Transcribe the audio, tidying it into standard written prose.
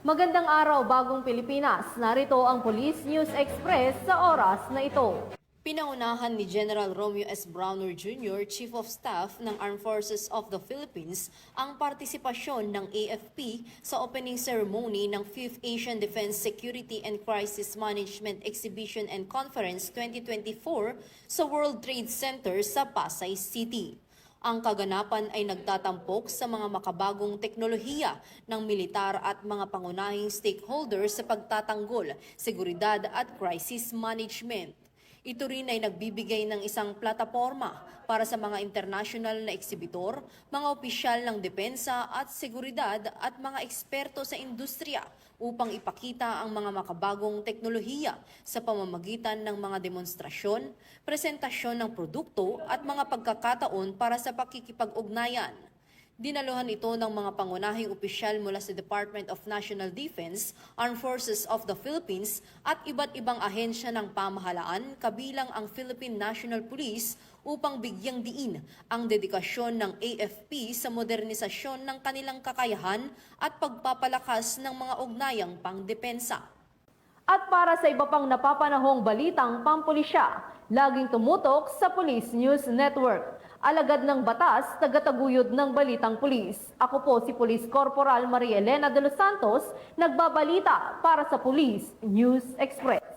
Magandang araw, bagong Pilipinas. Narito ang Police News Express sa oras na ito. Pinangunahan ni General Romeo S. Browner Jr., Chief of Staff ng Armed Forces of the Philippines, ang partisipasyon ng AFP sa opening ceremony ng 5th Asian Defense Security and Crisis Management Exhibition and Conference 2024 sa World Trade Center sa Pasay City. Ang kaganapan ay nagtatampok sa mga makabagong teknolohiya ng militar at mga pangunahing stakeholders sa pagtatanggol, seguridad at crisis management. Ito rin ay nagbibigay ng isang plataporma para sa mga international na eksibitor, mga opisyal ng depensa at seguridad at mga eksperto sa industriya upang ipakita ang mga makabagong teknolohiya sa pamamagitan ng mga demonstrasyon, presentasyon ng produkto at mga pagkakataon para sa pakikipag-ugnayan. Dinaluhan ito ng mga pangunahing opisyal mula sa Department of National Defense, Armed Forces of the Philippines at iba't ibang ahensya ng pamahalaan kabilang ang Philippine National Police upang bigyang diin ang dedikasyon ng AFP sa modernisasyon ng kanilang kakayahan at pagpapalakas ng mga ugnayang pangdepensa. At para sa iba pang napapanahong balitang pampulisya, laging tumutok sa Police News Network. Alagad ng batas, tagataguyod ng balitang pulis. Ako po si Police Corporal Maria Elena de los Santos, nagbabalita para sa Police News Express.